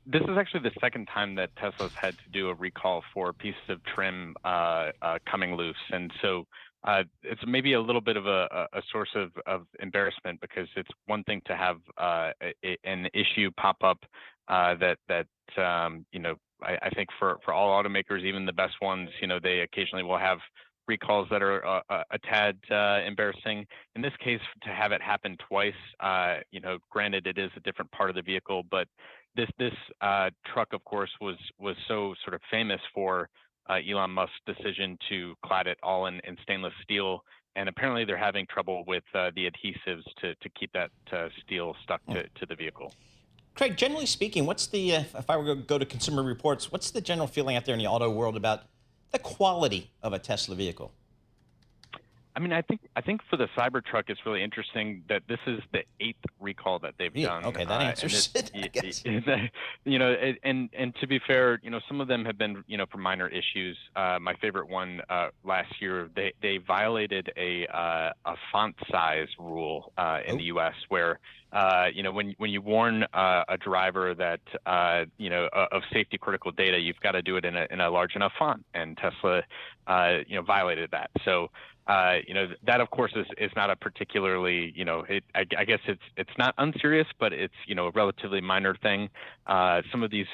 This is actually the second time that Tesla's had to do a recall for pieces of trim coming loose. And so it's maybe a little bit of a source of embarrassment, because it's one thing to have an issue pop up that I think for all automakers, even the best ones, they occasionally will have recalls that are a tad embarrassing. In this case, to have it happen twice, granted it is a different part of the vehicle, but this truck, of course, was so sort of famous for Elon Musk's decision to clad it all in stainless steel, and apparently they're having trouble with the adhesives to keep that steel stuck to the vehicle. Craig, generally speaking, what's the if I were to go to Consumer Reports, what's the general feeling out there in the auto world about the quality of a Tesla vehicle? I mean, I think for the Cybertruck, it's really interesting that this is the 8th recall that they've done. Okay, that answers it, I guess. And to be fair, some of them have been, for minor issues. My favorite one last year, they violated a font size rule in the U.S. where, when you warn a driver that of safety critical data, you've got to do it in a large enough font, and Tesla violated that. So. That of course is not a particularly, I guess it's not unserious, but it's, a relatively minor thing. Some of these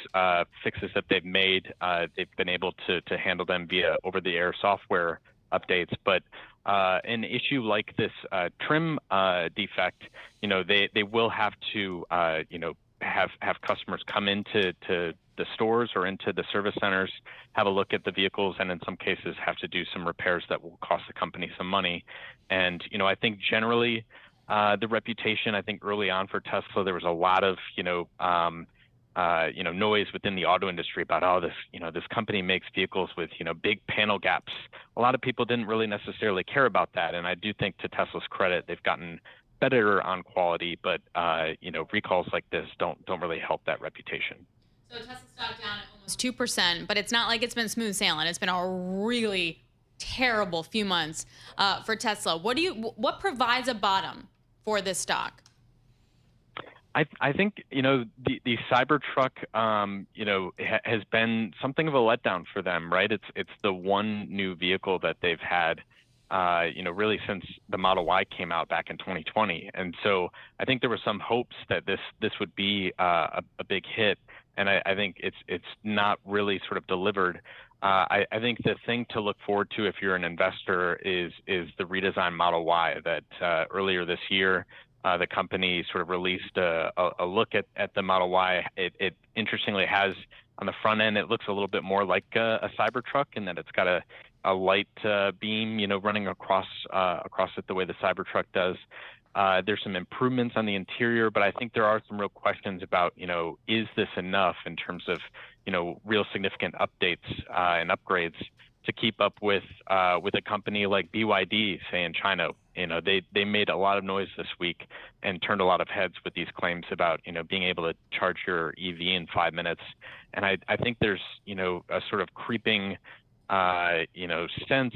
fixes that they've made, they've been able to handle them via over-the-air software updates. But an issue like this trim defect, they will have to, have customers come into the stores or into the service centers, have a look at the vehicles, and in some cases have to do some repairs that will cost the company some money. And, I think generally the reputation, I think early on for Tesla, there was a lot of, noise within the auto industry about, this company makes vehicles with, big panel gaps. A lot of people didn't really necessarily care about that. And I do think, to Tesla's credit, they've gotten better on quality, but, recalls like this don't really help that reputation. So Tesla stock down at almost 2%, but it's not like it's been smooth sailing. It's been a really terrible few months for Tesla. What provides a bottom for this stock? I think, the Cybertruck, has been something of a letdown for them, right? It's the one new vehicle that they've had, really since the Model Y came out back in 2020. And so I think there were some hopes that this would be a big hit. And I think it's not really sort of delivered. I think the thing to look forward to if you're an investor is the redesigned Model Y that earlier this year, the company sort of released a look at the Model Y. It interestingly has, on the front end, it looks a little bit more like a Cybertruck in that it's got a light beam, running across it the way the Cybertruck does. There's some improvements on the interior, but I think there are some real questions about, is this enough in terms of, real significant updates and upgrades to keep up with a company like BYD, say in China. They made a lot of noise this week and turned a lot of heads with these claims about, being able to charge your EV in 5 minutes. And I think there's, a sort of creeping sense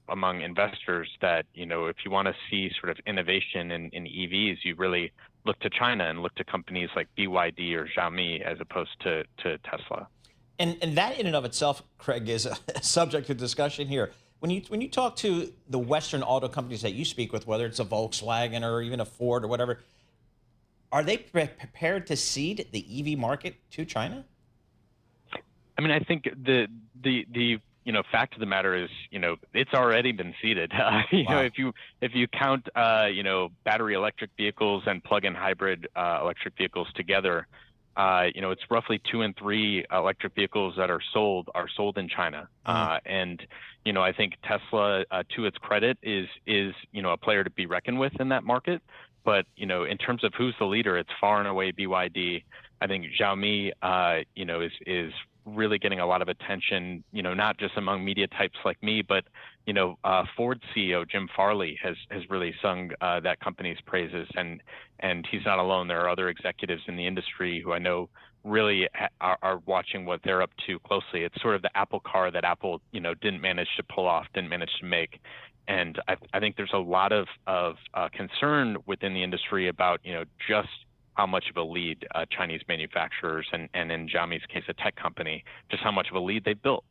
among investors that, if you want to see sort of innovation in EVs, you really look to China and look to companies like BYD or Xiaomi as opposed to Tesla. And that in and of itself, Craig, is a subject of discussion here. When you talk to the Western auto companies that you speak with, whether it's a Volkswagen or even a Ford or whatever, are they prepared to cede the EV market to China? I mean, I think the fact of the matter is, it's already been ceded. Wow. If you count, battery electric vehicles and plug-in hybrid electric vehicles together, it's roughly 2 in 3 electric vehicles that are sold in China. And, I think Tesla, to its credit, is a player to be reckoned with in that market. But, in terms of who's the leader, it's far and away BYD. I think Xiaomi, is really getting a lot of attention, not just among media types like me, but, Ford CEO Jim Farley has really sung that company's praises, and he's not alone. There are other executives in the industry who I know really are watching what they're up to closely. It's sort of the Apple car that Apple, didn't manage to pull off, didn't manage to make. And I think there's a lot of concern within the industry about, just how much of a lead Chinese manufacturers and in Xiaomi's case, a tech company, just how much of a lead they've built